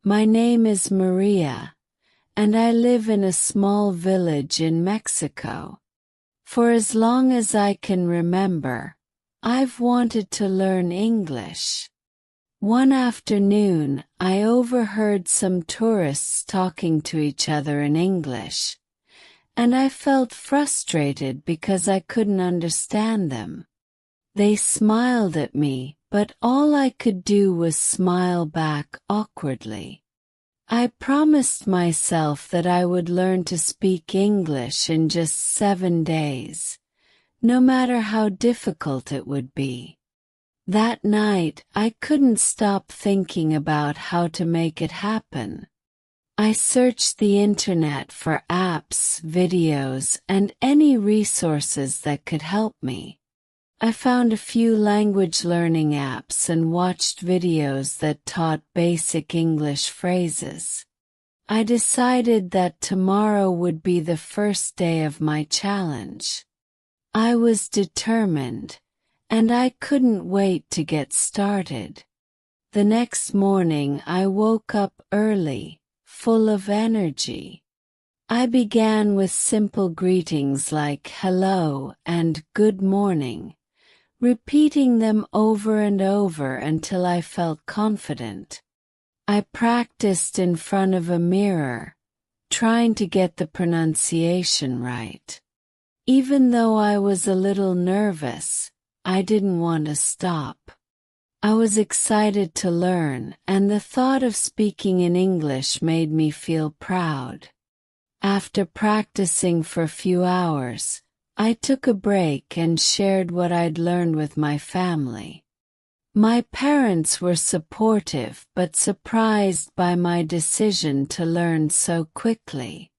My name is Maria, and I live in a small village in Mexico. For as long as I can remember, I've wanted to learn English. One afternoon, I overheard some tourists talking to each other in English, and I felt frustrated because I couldn't understand them. They smiled at me, but all I could do was smile back awkwardly. I promised myself that I would learn to speak English in just 7 days, no matter how difficult it would be. That night, I couldn't stop thinking about how to make it happen. I searched the internet for apps, videos, and any resources that could help me. I found a few language learning apps and watched videos that taught basic English phrases. I decided that tomorrow would be the first day of my challenge. I was determined, and I couldn't wait to get started. The next morning I woke up early, full of energy. I began with simple greetings like hello and good morning, repeating them over and over until I felt confident. I practiced in front of a mirror, trying to get the pronunciation right. Even though I was a little nervous, I didn't want to stop. I was excited to learn, and the thought of speaking in English made me feel proud. After practicing for a few hours, I took a break and shared what I'd learned with my family. My parents were supportive but surprised by my decision to learn so quickly.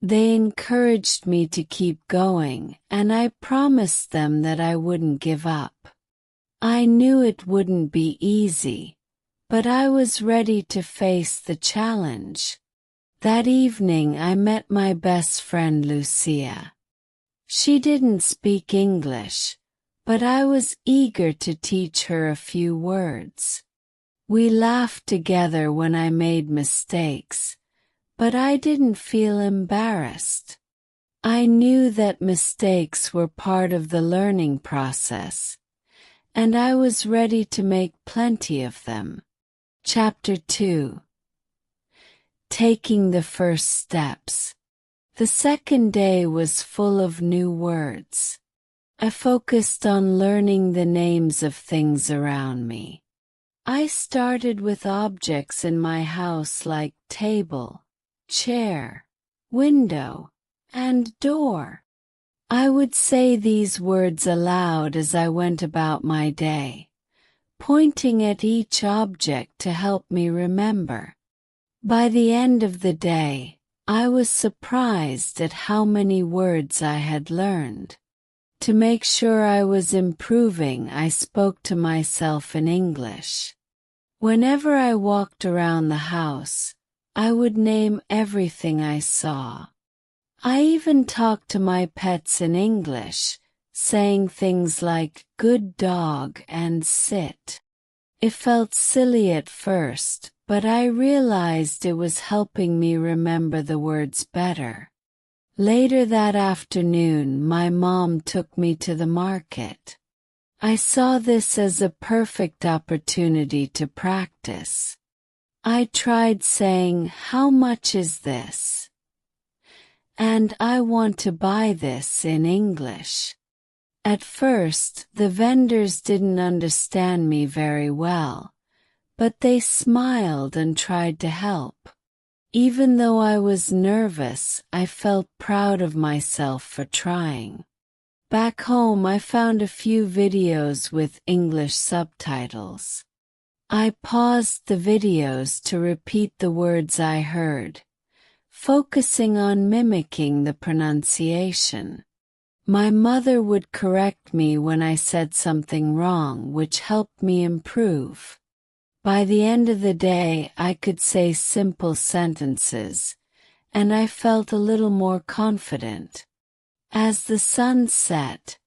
They encouraged me to keep going, and I promised them that I wouldn't give up. I knew it wouldn't be easy, but I was ready to face the challenge. That evening I met my best friend Lucia. She didn't speak English, but I was eager to teach her a few words. We laughed together when I made mistakes, but I didn't feel embarrassed. I knew that mistakes were part of the learning process, and I was ready to make plenty of them. Chapter 2. Taking the first steps. The second day was full of new words. I focused on learning the names of things around me. I started with objects in my house like table, chair, window, and door. I would say these words aloud as I went about my day, pointing at each object to help me remember. By the end of the day, I was surprised at how many words I had learned. To make sure I was improving, I spoke to myself in English. Whenever I walked around the house, I would name everything I saw. I even talked to my pets in English, saying things like good dog and sit. It felt silly at first, but I realized it was helping me remember the words better. Later that afternoon, my mom took me to the market. I saw this as a perfect opportunity to practice. I tried saying, "How much is this?" and "I want to buy this" in English. At first, the vendors didn't understand me very well, but they smiled and tried to help. Even though I was nervous, I felt proud of myself for trying. Back home, I found a few videos with English subtitles. I paused the videos to repeat the words I heard, focusing on mimicking the pronunciation. My mother would correct me when I said something wrong, which helped me improve. By the end of the day, I could say simple sentences, and I felt a little more confident. As the sun set,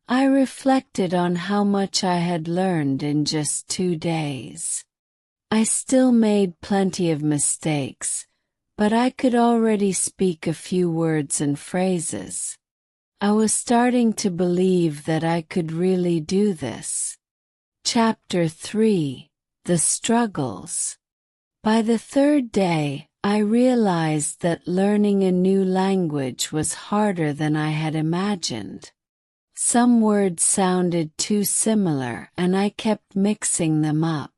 I reflected on how much I had learned in just 2 days. I still made plenty of mistakes, but I could already speak a few words and phrases. I was starting to believe that I could really do this. Chapter 3: The Struggles. By the third day, I realized that learning a new language was harder than I had imagined. Some words sounded too similar and I kept mixing them up.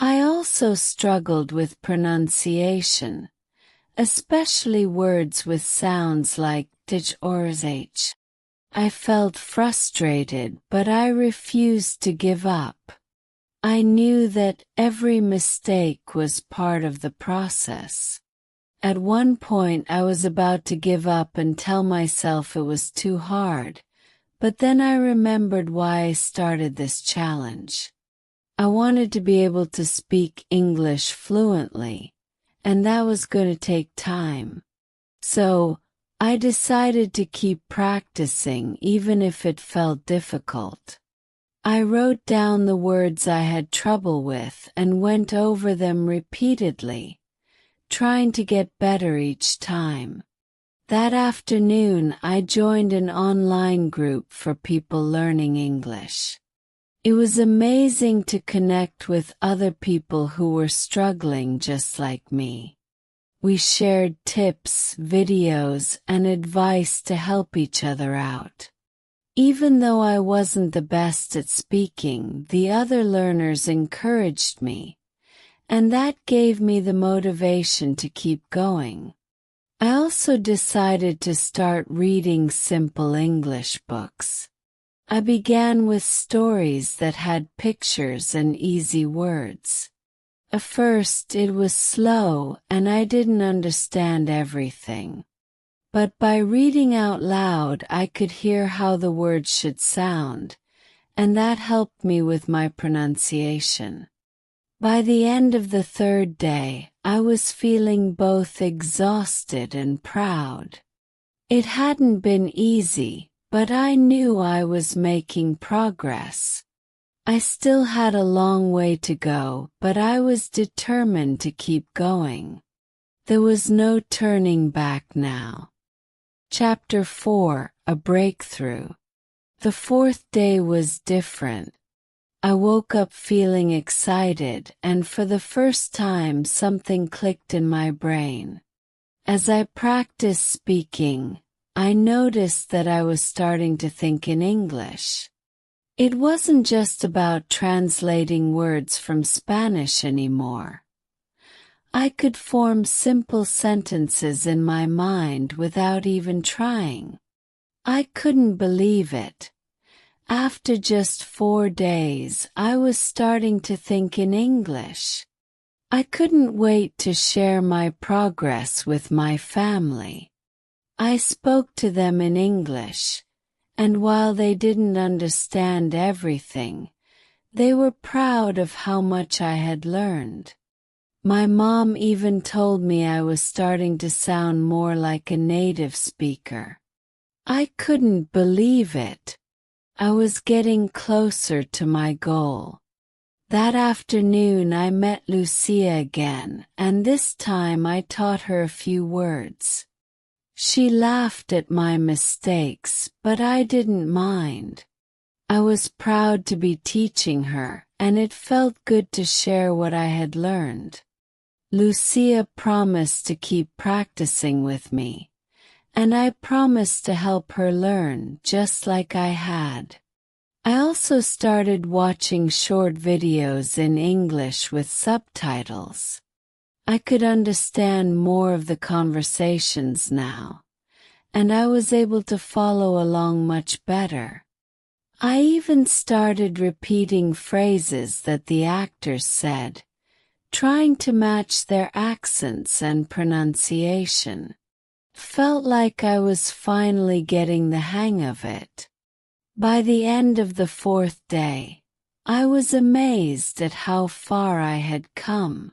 I also struggled with pronunciation, especially words with sounds like th or h. I felt frustrated, but I refused to give up. I knew that every mistake was part of the process. At one point I was about to give up and tell myself it was too hard, but then I remembered why I started this challenge. I wanted to be able to speak English fluently, and that was going to take time. So, I decided to keep practicing even if it felt difficult. I wrote down the words I had trouble with and went over them repeatedly, trying to get better each time. That afternoon I joined an online group for people learning English. It was amazing to connect with other people who were struggling just like me. We shared tips, videos, and advice to help each other out. Even though I wasn't the best at speaking, the other learners encouraged me, and that gave me the motivation to keep going. I also decided to start reading simple English books. I began with stories that had pictures and easy words. At first it was slow and I didn't understand everything. But by reading out loud I could hear how the words should sound, and that helped me with my pronunciation. By the end of the third day, I was feeling both exhausted and proud. It hadn't been easy, but I knew I was making progress. I still had a long way to go, but I was determined to keep going. There was no turning back now. Chapter 4: A Breakthrough. The fourth day was different. I woke up feeling excited, and for the first time something clicked in my brain. As I practiced speaking, I noticed that I was starting to think in English. It wasn't just about translating words from Spanish anymore. I could form simple sentences in my mind without even trying. I couldn't believe it. After just 4 days, I was starting to think in English. I couldn't wait to share my progress with my family. I spoke to them in English, and while they didn't understand everything, they were proud of how much I had learned. My mom even told me I was starting to sound more like a native speaker. I couldn't believe it. I was getting closer to my goal. That afternoon I met Lucia again, and this time I taught her a few words. She laughed at my mistakes, but I didn't mind. I was proud to be teaching her, and it felt good to share what I had learned. Lucia promised to keep practicing with me, and I promised to help her learn just like I had. I also started watching short videos in English with subtitles. I could understand more of the conversations now, and I was able to follow along much better. I even started repeating phrases that the actors said, trying to match their accents and pronunciation. Felt like I was finally getting the hang of it. By the end of the fourth day, I was amazed at how far I had come.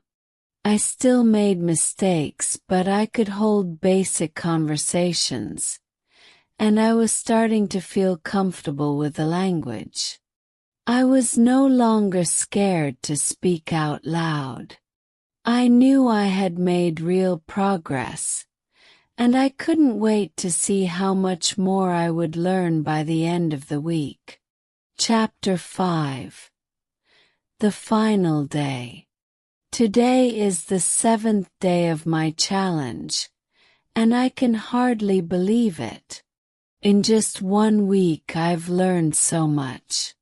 I still made mistakes, but I could hold basic conversations, and I was starting to feel comfortable with the language. I was no longer scared to speak out loud. I knew I had made real progress, and I couldn't wait to see how much more I would learn by the end of the week. Chapter 5. The final day. Today is the 7th day of my challenge, and I can hardly believe it. In just 1 week I've learned so much.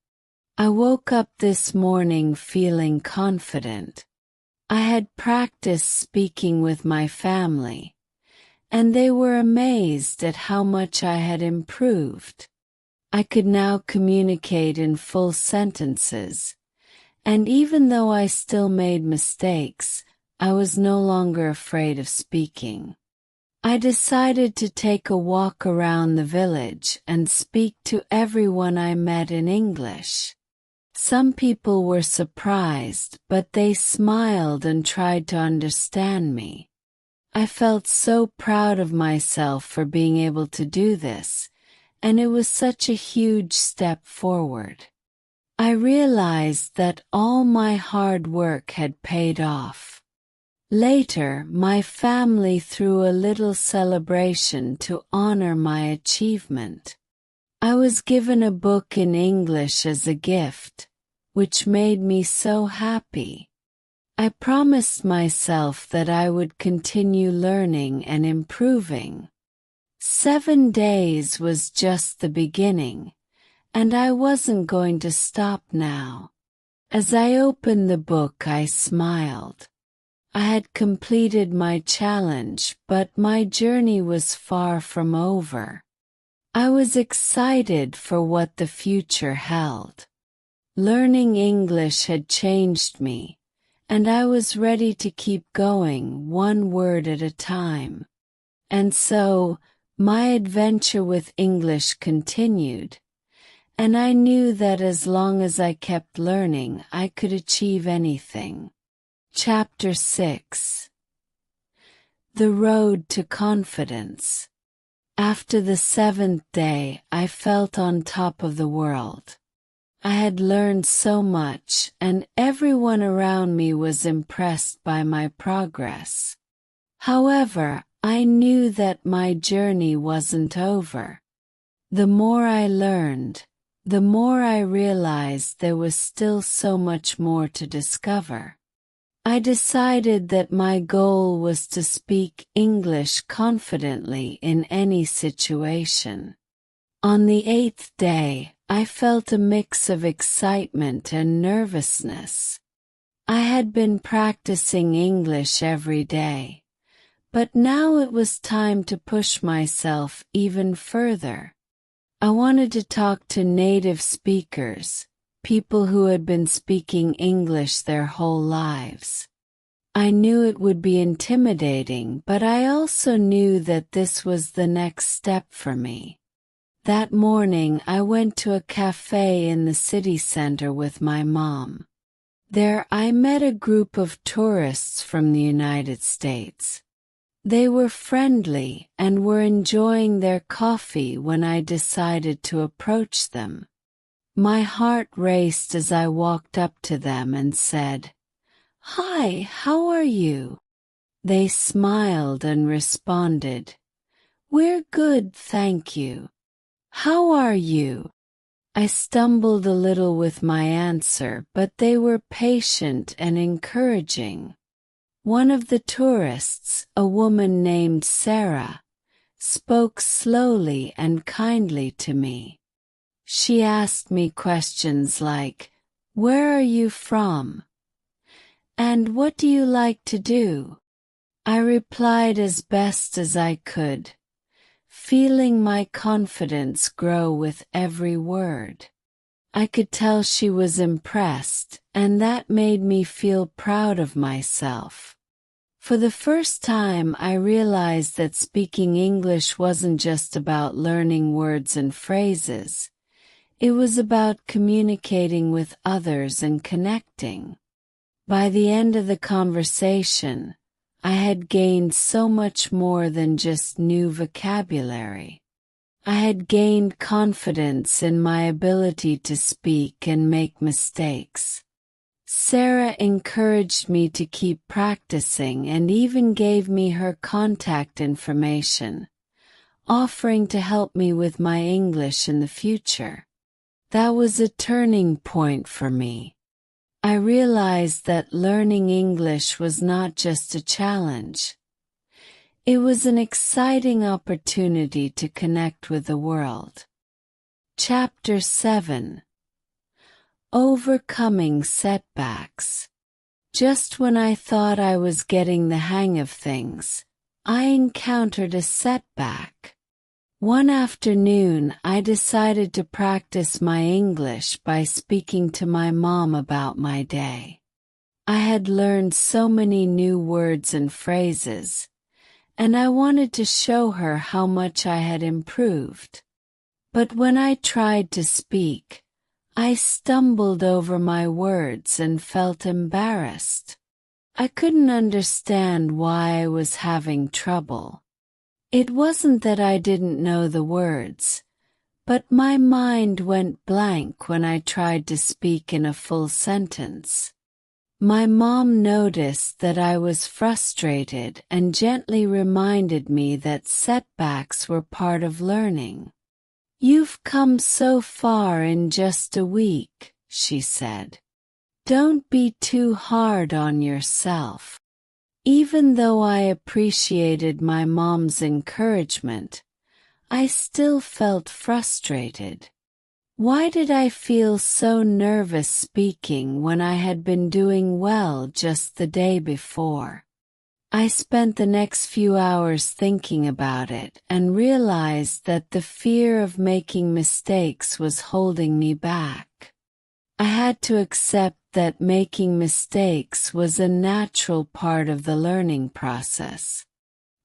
I woke up this morning feeling confident. I had practiced speaking with my family, and they were amazed at how much I had improved. I could now communicate in full sentences, and even though I still made mistakes, I was no longer afraid of speaking. I decided to take a walk around the village and speak to everyone I met in English. Some people were surprised, but they smiled and tried to understand me. I felt so proud of myself for being able to do this, and it was such a huge step forward. I realized that all my hard work had paid off. Later, my family threw a little celebration to honor my achievement. I was given a book in English as a gift, which made me so happy. I promised myself that I would continue learning and improving. 7 days was just the beginning, and I wasn't going to stop now. As I opened the book, I smiled. I had completed my challenge, but my journey was far from over. I was excited for what the future held. Learning English had changed me, and I was ready to keep going 1 word at a time. And so, my adventure with English continued, and I knew that as long as I kept learning, I could achieve anything. Chapter 6. The Road to Confidence. After the 7th day, I felt on top of the world. I had learned so much, and everyone around me was impressed by my progress. However, I knew that my journey wasn't over. The more I learned, the more I realized there was still so much more to discover. I decided that my goal was to speak English confidently in any situation. On the 8th day, I felt a mix of excitement and nervousness. I had been practicing English every day, but now it was time to push myself even further. I wanted to talk to native speakers, people who had been speaking English their whole lives. I knew it would be intimidating, but I also knew that this was the next step for me. That morning I went to a cafe in the city center with my mom. There I met a group of tourists from the United States. They were friendly and were enjoying their coffee when I decided to approach them. My heart raced as I walked up to them and said, "Hi, how are you?" They smiled and responded, "We're good, thank you. How are you?" I stumbled a little with my answer, but they were patient and encouraging. One of the tourists, a woman named Sarah, spoke slowly and kindly to me. She asked me questions like, "Where are you from?" and "What do you like to do?" I replied as best as I could, feeling my confidence grow with every word. I could tell she was impressed, and that made me feel proud of myself. For the first time, I realized that speaking English wasn't just about learning words and phrases. It was about communicating with others and connecting. By the end of the conversation, I had gained so much more than just new vocabulary. I had gained confidence in my ability to speak and make mistakes. Sarah encouraged me to keep practicing and even gave me her contact information, offering to help me with my English in the future. That was a turning point for me. I realized that learning English was not just a challenge. It was an exciting opportunity to connect with the world. Chapter 7. Overcoming setbacks. Just when I thought I was getting the hang of things, I encountered a setback. One afternoon, I decided to practice my English by speaking to my mom about my day. I had learned so many new words and phrases, and I wanted to show her how much I had improved. But when I tried to speak, I stumbled over my words and felt embarrassed. I couldn't understand why I was having trouble. It wasn't that I didn't know the words, but my mind went blank when I tried to speak in a full sentence. My mom noticed that I was frustrated and gently reminded me that setbacks were part of learning. "You've come so far in just a week," she said. "Don't be too hard on yourself." Even though I appreciated my mom's encouragement, I still felt frustrated. Why did I feel so nervous speaking when I had been doing well just the day before? I spent the next few hours thinking about it and realized that the fear of making mistakes was holding me back. I had to accept that making mistakes was a natural part of the learning process.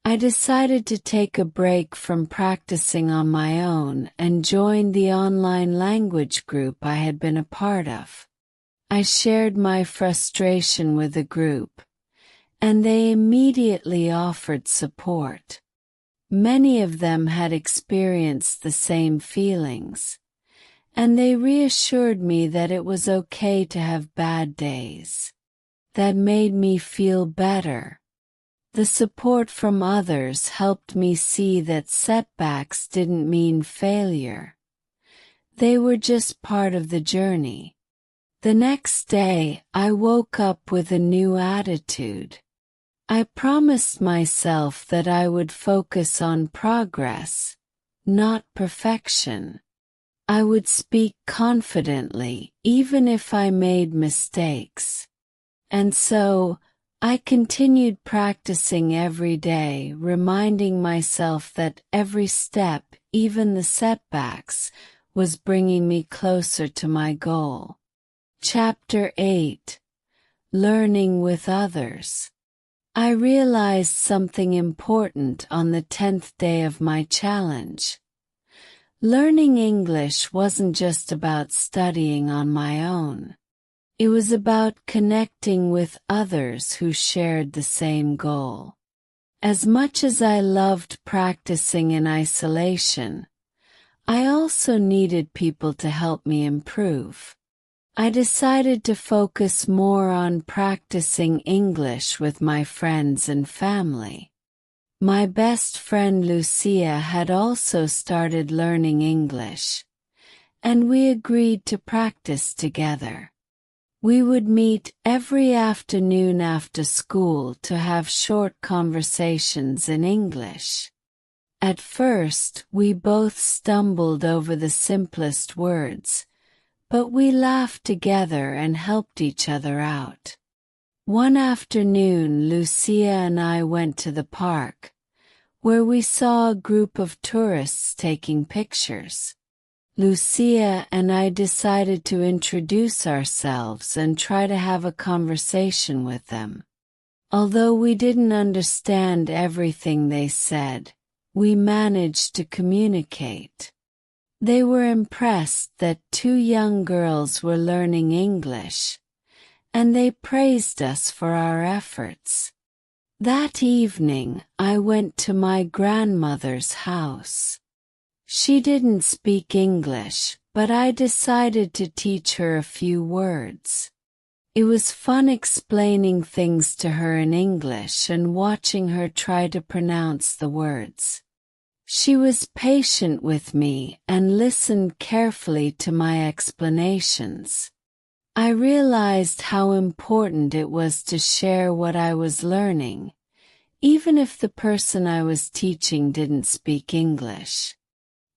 I decided to take a break from practicing on my own and joined the online language group I had been a part of. I shared my frustration with the group, and they immediately offered support. Many of them had experienced the same feelings, and they reassured me that it was okay to have bad days. That made me feel better. The support from others helped me see that setbacks didn't mean failure. They were just part of the journey. The next day, I woke up with a new attitude. I promised myself that I would focus on progress, not perfection. I would speak confidently, even if I made mistakes. And so, I continued practicing every day, reminding myself that every step, even the setbacks, was bringing me closer to my goal. Chapter 8. Learning with others. I realized something important on the 10th day of my challenge. Learning English wasn't just about studying on my own. It was about connecting with others who shared the same goal. As much as I loved practicing in isolation, I also needed people to help me improve. I decided to focus more on practicing English with my friends and family. My best friend Lucia had also started learning English, and we agreed to practice together. We would meet every afternoon after school to have short conversations in English. At first, we both stumbled over the simplest words, but we laughed together and helped each other out. One afternoon, Lucia and I went to the park, where we saw a group of tourists taking pictures. Lucia and I decided to introduce ourselves and try to have a conversation with them. Although we didn't understand everything they said, we managed to communicate. They were impressed that 2 young girls were learning English, and they praised us for our efforts. That evening, I went to my grandmother's house. She didn't speak English, but I decided to teach her a few words. It was fun explaining things to her in English and watching her try to pronounce the words. She was patient with me and listened carefully to my explanations. I realized how important it was to share what I was learning, even if the person I was teaching didn't speak English.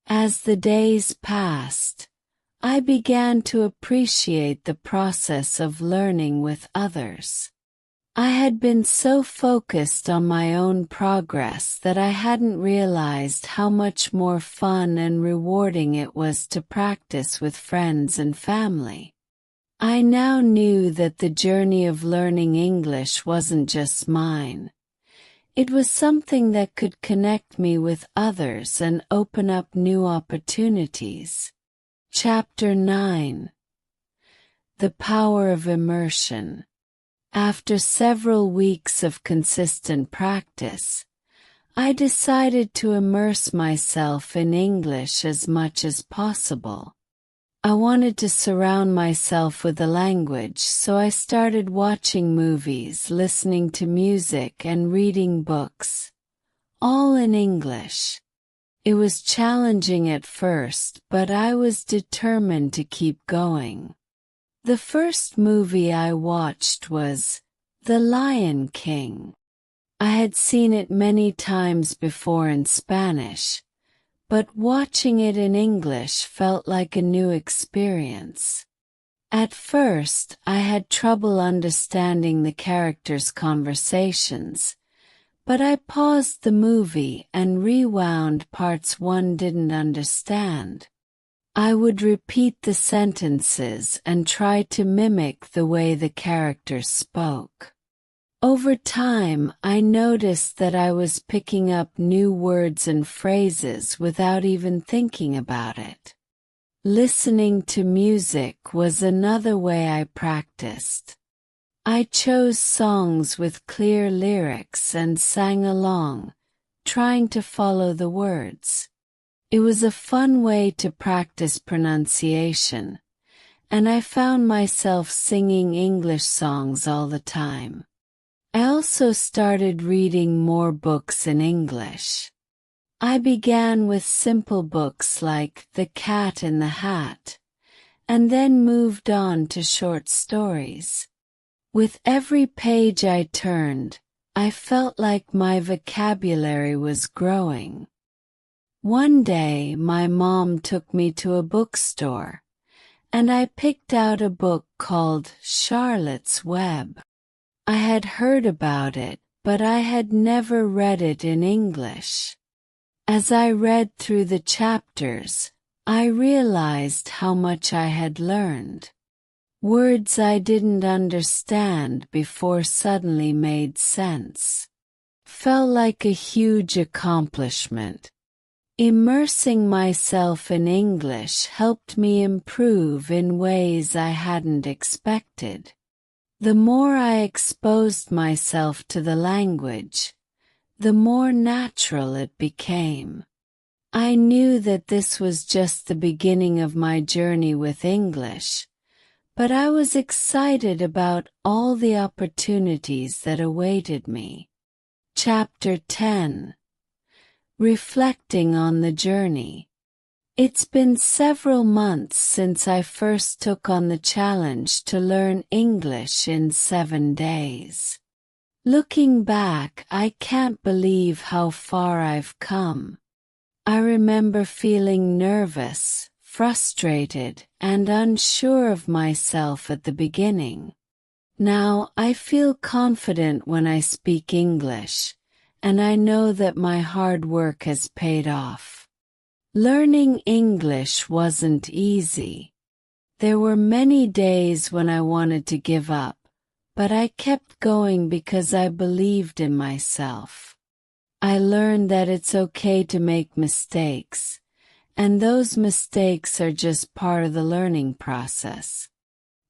As the days passed, I began to appreciate the process of learning with others. I had been so focused on my own progress that I hadn't realized how much more fun and rewarding it was to practice with friends and family. I now knew that the journey of learning English wasn't just mine. It was something that could connect me with others and open up new opportunities. Chapter 9. The Power of Immersion. After several weeks of consistent practice, I decided to immerse myself in English as much as possible. I wanted to surround myself with the language, so I started watching movies, listening to music, and reading books, all in English. It was challenging at first, but I was determined to keep going. The first movie I watched was The Lion King. I had seen it many times before in Spanish, but watching it in English felt like a new experience. At first, I had trouble understanding the characters' conversations, but I paused the movie and rewound parts one didn't understand. I would repeat the sentences and try to mimic the way the characters spoke. Over time, I noticed that I was picking up new words and phrases without even thinking about it. Listening to music was another way I practiced. I chose songs with clear lyrics and sang along, trying to follow the words. It was a fun way to practice pronunciation, and I found myself singing English songs all the time. I also started reading more books in English. I began with simple books like The Cat in the Hat, and then moved on to short stories. With every page I turned, I felt like my vocabulary was growing. One day, my mom took me to a bookstore, and I picked out a book called Charlotte's Web. I had heard about it, but I had never read it in English. As I read through the chapters, I realized how much I had learned. Words I didn't understand before suddenly made sense. Felt like a huge accomplishment. Immersing myself in English helped me improve in ways I hadn't expected. The more I exposed myself to the language, the more natural it became. I knew that this was just the beginning of my journey with English, but I was excited about all the opportunities that awaited me. Chapter 10. Reflecting on the journey. It's been several months since I first took on the challenge to learn English in 7 days. Looking back, I can't believe how far I've come. I remember feeling nervous, frustrated, and unsure of myself at the beginning. Now, I feel confident when I speak English, and I know that my hard work has paid off. Learning English wasn't easy. There were many days when I wanted to give up, but I kept going because I believed in myself. I learned that it's okay to make mistakes, and those mistakes are just part of the learning process.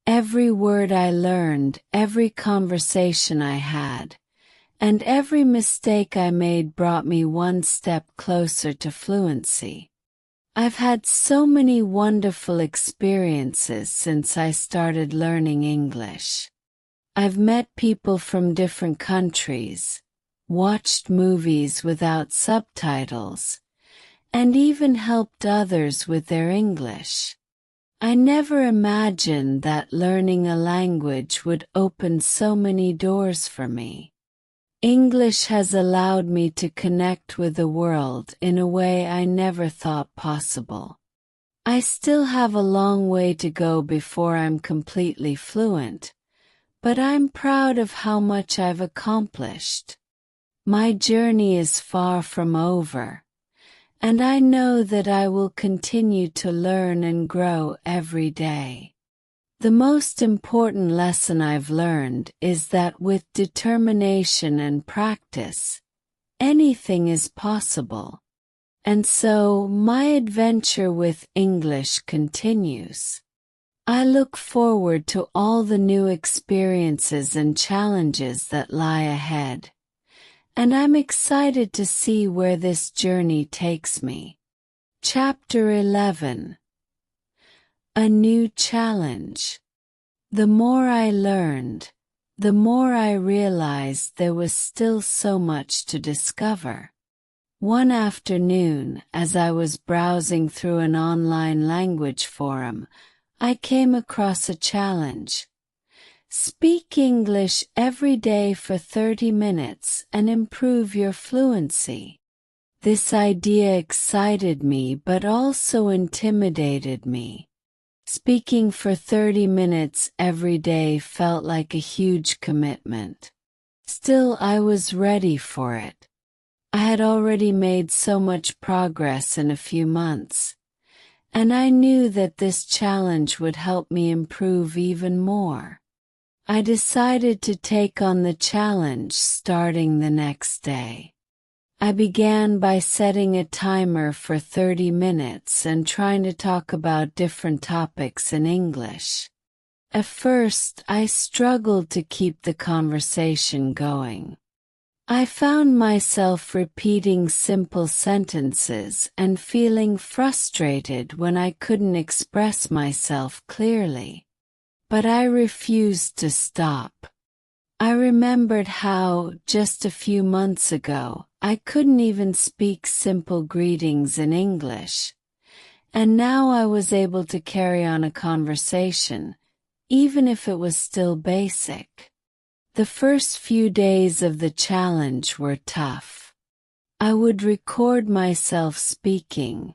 Every word I learned, every conversation I had, and every mistake I made brought me one step closer to fluency. I've had so many wonderful experiences since I started learning English. I've met people from different countries, watched movies without subtitles, and even helped others with their English. I never imagined that learning a language would open so many doors for me. English has allowed me to connect with the world in a way I never thought possible. I still have a long way to go before I'm completely fluent, but I'm proud of how much I've accomplished. My journey is far from over, and I know that I will continue to learn and grow every day. The most important lesson I've learned is that with determination and practice, anything is possible. And so my adventure with English continues. I look forward to all the new experiences and challenges that lie ahead, and I'm excited to see where this journey takes me. Chapter 11. A new challenge. The more I learned, the more I realized there was still so much to discover. One afternoon, as I was browsing through an online language forum, I came across a challenge. Speak English every day for 30 minutes and improve your fluency. This idea excited me but also intimidated me. Speaking for 30 minutes every day felt like a huge commitment. Still, I was ready for it. I had already made so much progress in a few months, and I knew that this challenge would help me improve even more. I decided to take on the challenge starting the next day. I began by setting a timer for 30 minutes and trying to talk about different topics in English. At first, I struggled to keep the conversation going. I found myself repeating simple sentences and feeling frustrated when I couldn't express myself clearly. But I refused to stop. I remembered how, just a few months ago, I couldn't even speak simple greetings in English, and now I was able to carry on a conversation, even if it was still basic. The first few days of the challenge were tough. I would record myself speaking,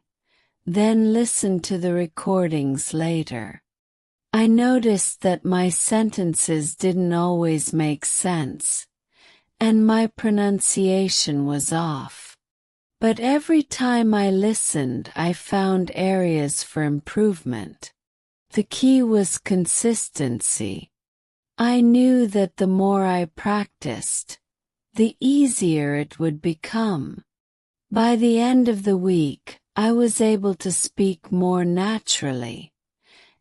then listen to the recordings later. I noticed that my sentences didn't always make sense, and my pronunciation was off. But every time I listened, I found areas for improvement. The key was consistency. I knew that the more I practiced, the easier it would become. By the end of the week, I was able to speak more naturally,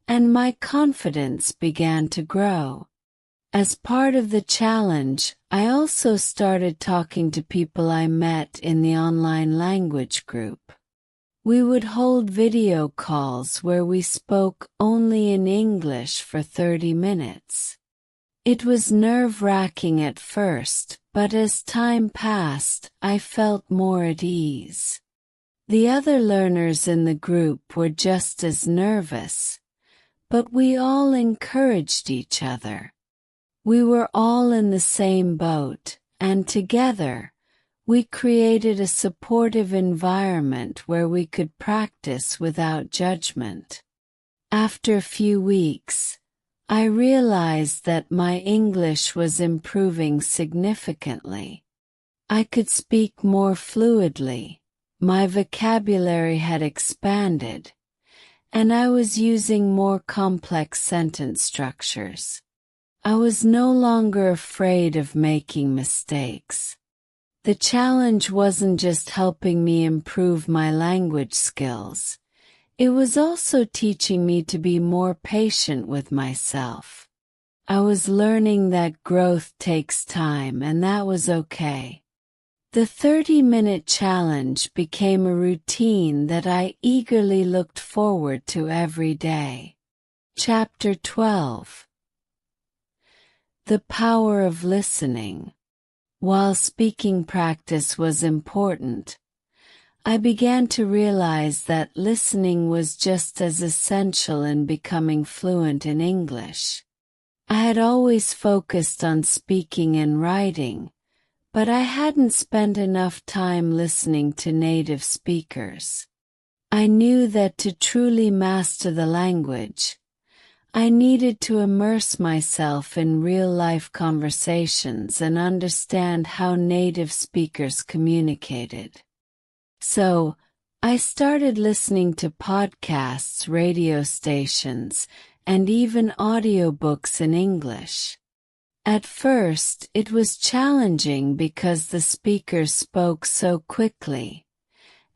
and my confidence began to grow. As part of the challenge, I also started talking to people I met in the online language group. We would hold video calls where we spoke only in English for 30 minutes. It was nerve-wracking at first, but as time passed, I felt more at ease. The other learners in the group were just as nervous, but we all encouraged each other. We were all in the same boat, and together, we created a supportive environment where we could practice without judgment. After a few weeks, I realized that my English was improving significantly. I could speak more fluidly, my vocabulary had expanded, and I was using more complex sentence structures. I was no longer afraid of making mistakes. The challenge wasn't just helping me improve my language skills, it was also teaching me to be more patient with myself. I was learning that growth takes time, and that was okay. The 30-minute challenge became a routine that I eagerly looked forward to every day. Chapter 12. The Power of Listening. While speaking practice was important, I began to realize that listening was just as essential in becoming fluent in English. I had always focused on speaking and writing, but I hadn't spent enough time listening to native speakers. I knew that to truly master the language, I needed to immerse myself in real-life conversations and understand how native speakers communicated. So, I started listening to podcasts, radio stations, and even audiobooks in English. At first, it was challenging because the speakers spoke so quickly,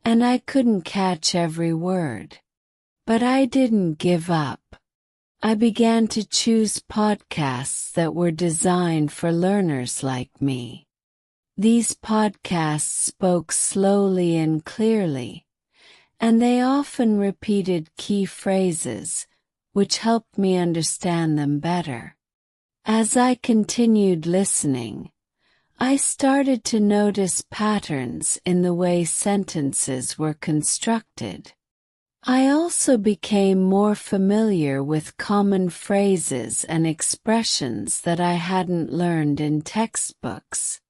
and I couldn't catch every word. But I didn't give up. I began to choose podcasts that were designed for learners like me. These podcasts spoke slowly and clearly, and they often repeated key phrases, which helped me understand them better. As I continued listening, I started to notice patterns in the way sentences were constructed. I also became more familiar with common phrases and expressions that I hadn't learned in textbooks.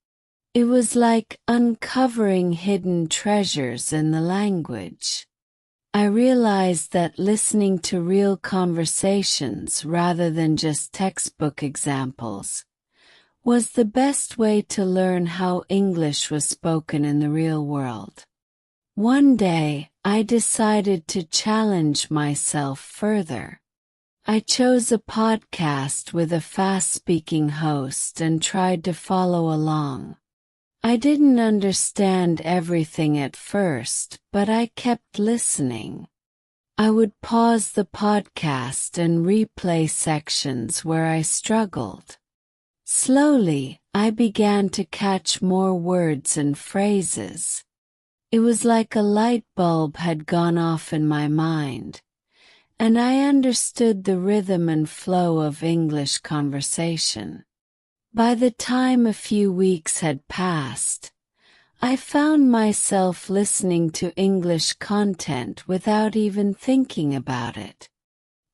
It was like uncovering hidden treasures in the language. I realized that listening to real conversations rather than just textbook examples was the best way to learn how English was spoken in the real world. One day, I decided to challenge myself further. I chose a podcast with a fast-speaking host and tried to follow along. I didn't understand everything at first, but I kept listening. I would pause the podcast and replay sections where I struggled. Slowly, I began to catch more words and phrases. It was like a light bulb had gone off in my mind, and I understood the rhythm and flow of English conversation. By the time a few weeks had passed, I found myself listening to English content without even thinking about it.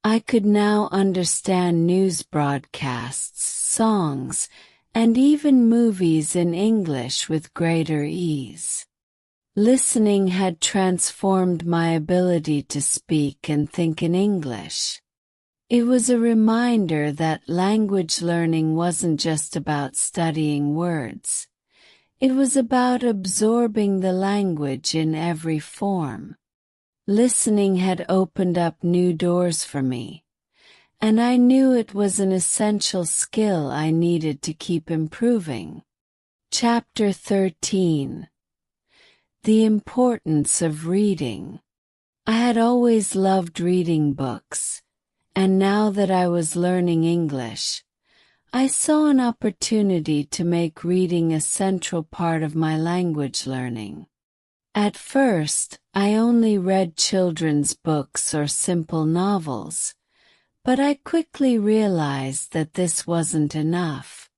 I could now understand news broadcasts, songs, and even movies in English with greater ease. Listening had transformed my ability to speak and think in English. It was a reminder that language learning wasn't just about studying words. It was about absorbing the language in every form. Listening had opened up new doors for me, and I knew it was an essential skill I needed to keep improving. Chapter 13. The Importance of Reading. I had always loved reading books, and now that I was learning English, I saw an opportunity to make reading a central part of my language learning. At first, I only read children's books or simple novels, but I quickly realized that this wasn't enough.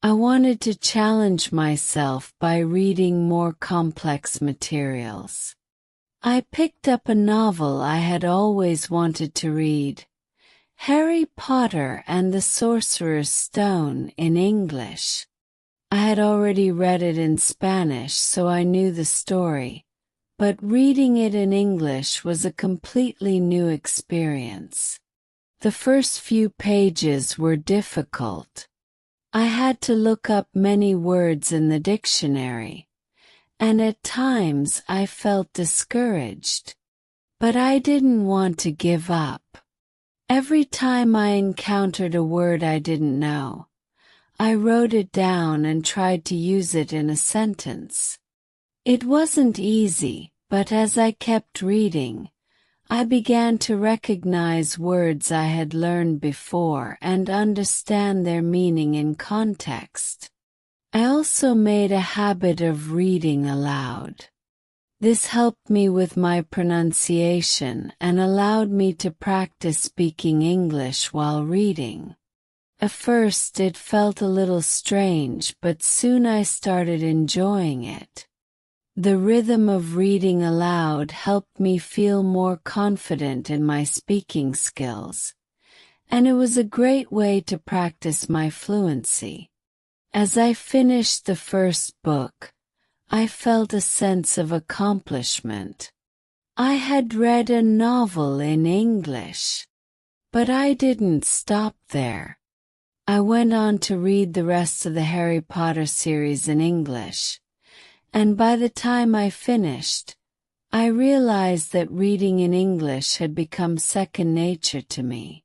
I wanted to challenge myself by reading more complex materials. I picked up a novel I had always wanted to read, Harry Potter and the Sorcerer's Stone in English. I had already read it in Spanish, so I knew the story, but reading it in English was a completely new experience. The first few pages were difficult. I had to look up many words in the dictionary, and at times I felt discouraged. But I didn't want to give up. Every time I encountered a word I didn't know, I wrote it down and tried to use it in a sentence. It wasn't easy, but as I kept reading, I began to recognize words I had learned before and understand their meaning in context. I also made a habit of reading aloud. This helped me with my pronunciation and allowed me to practice speaking English while reading. At first it felt a little strange, but soon I started enjoying it. The rhythm of reading aloud helped me feel more confident in my speaking skills, and it was a great way to practice my fluency. As I finished the first book, I felt a sense of accomplishment. I had read a novel in English. But I didn't stop there. I went on to read the rest of the Harry Potter series in English, and by the time I finished, I realized that reading in English had become second nature to me.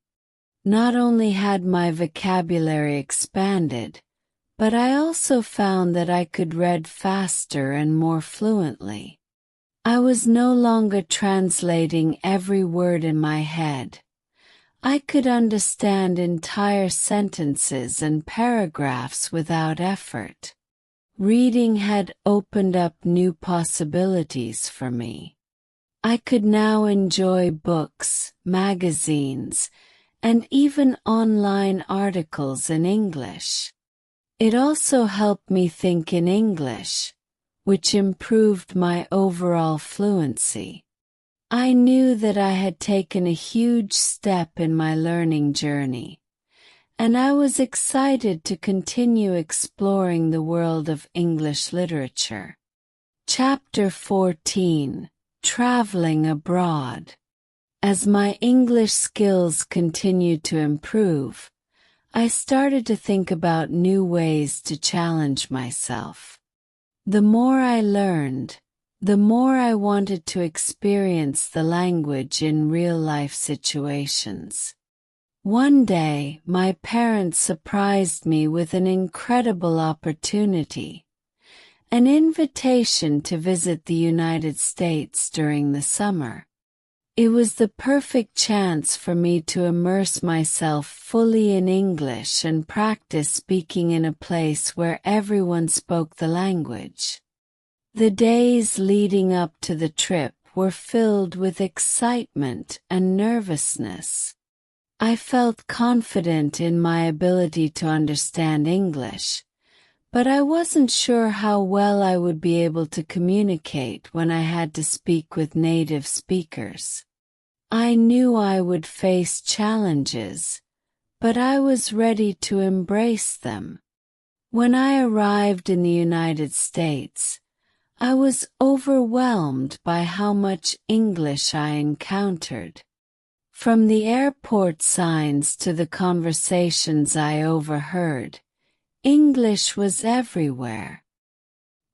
Not only had my vocabulary expanded, but I also found that I could read faster and more fluently. I was no longer translating every word in my head. I could understand entire sentences and paragraphs without effort. Reading had opened up new possibilities for me. I could now enjoy books, magazines, and even online articles in English. It also helped me think in English, which improved my overall fluency. I knew that I had taken a huge step in my learning journey, and I was excited to continue exploring the world of English literature. Chapter 14: Traveling Abroad. As my English skills continued to improve, I started to think about new ways to challenge myself. The more I learned, the more I wanted to experience the language in real-life situations. One day, my parents surprised me with an incredible opportunity, an invitation to visit the United States during the summer. It was the perfect chance for me to immerse myself fully in English and practice speaking in a place where everyone spoke the language. The days leading up to the trip were filled with excitement and nervousness. I felt confident in my ability to understand English, but I wasn't sure how well I would be able to communicate when I had to speak with native speakers. I knew I would face challenges, but I was ready to embrace them. When I arrived in the United States, I was overwhelmed by how much English I encountered. From the airport signs to the conversations I overheard, English was everywhere.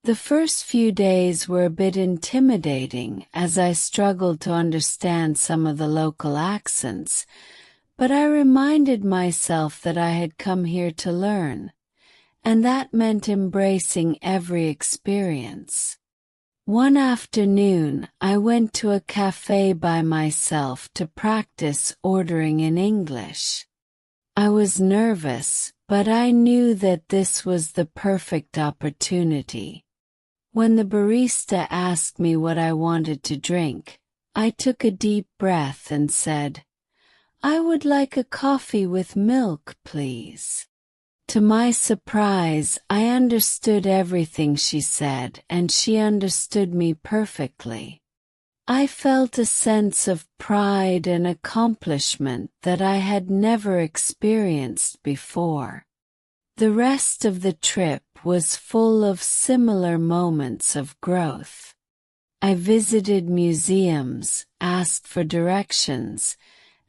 The first few days were a bit intimidating as I struggled to understand some of the local accents, but I reminded myself that I had come here to learn, and that meant embracing every experience. One afternoon, I went to a cafe by myself to practice ordering in English. I was nervous, but I knew that this was the perfect opportunity. When the barista asked me what I wanted to drink, I took a deep breath and said, "I would like a coffee with milk, please." To my surprise, I understood everything she said, and she understood me perfectly. I felt a sense of pride and accomplishment that I had never experienced before. The rest of the trip was full of similar moments of growth. I visited museums, asked for directions,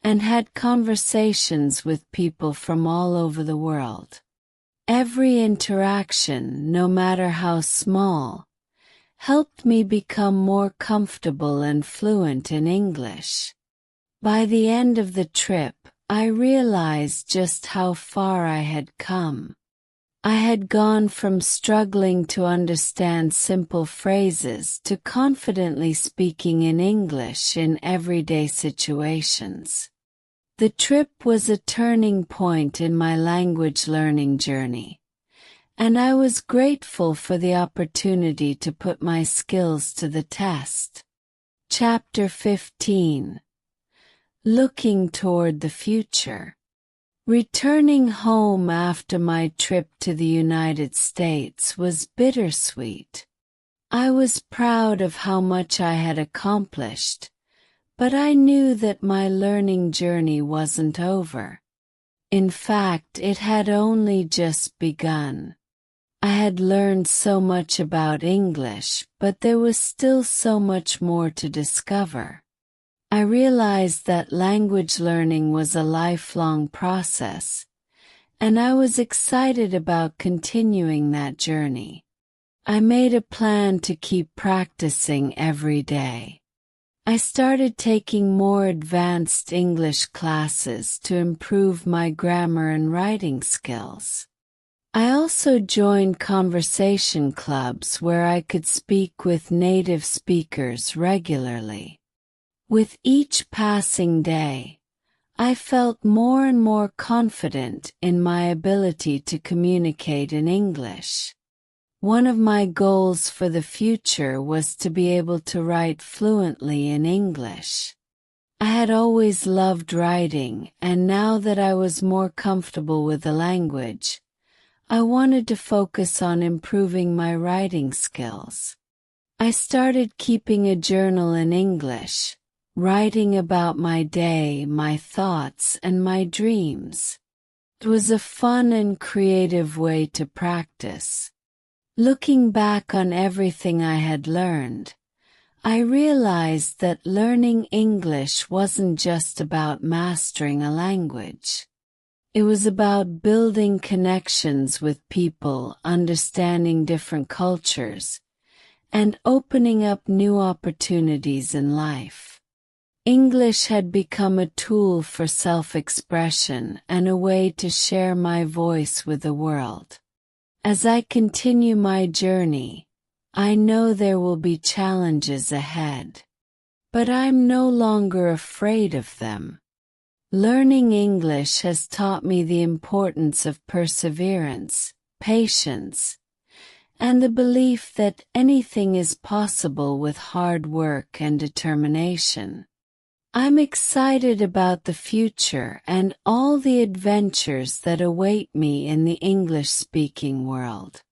and had conversations with people from all over the world. Every interaction, no matter how small, helped me become more comfortable and fluent in English. By the end of the trip, I realized just how far I had come. I had gone from struggling to understand simple phrases to confidently speaking in English in everyday situations. The trip was a turning point in my language learning journey, and I was grateful for the opportunity to put my skills to the test. Chapter 15. Looking toward the future. Returning home after my trip to the United States was bittersweet. I was proud of how much I had accomplished, but I knew that my learning journey wasn't over. In fact, it had only just begun. I had learned so much about English, but there was still so much more to discover. I realized that language learning was a lifelong process, and I was excited about continuing that journey. I made a plan to keep practicing every day. I started taking more advanced English classes to improve my grammar and writing skills. I also joined conversation clubs where I could speak with native speakers regularly. With each passing day, I felt more and more confident in my ability to communicate in English. One of my goals for the future was to be able to write fluently in English. I had always loved writing, and now that I was more comfortable with the language, I wanted to focus on improving my writing skills. I started keeping a journal in English, writing about my day, my thoughts, and my dreams. It was a fun and creative way to practice. Looking back on everything I had learned, I realized that learning English wasn't just about mastering a language. It was about building connections with people, understanding different cultures, and opening up new opportunities in life. English had become a tool for self-expression and a way to share my voice with the world. As I continue my journey, I know there will be challenges ahead. But I'm no longer afraid of them. Learning English has taught me the importance of perseverance, patience, and the belief that anything is possible with hard work and determination. I'm excited about the future and all the adventures that await me in the English-speaking world.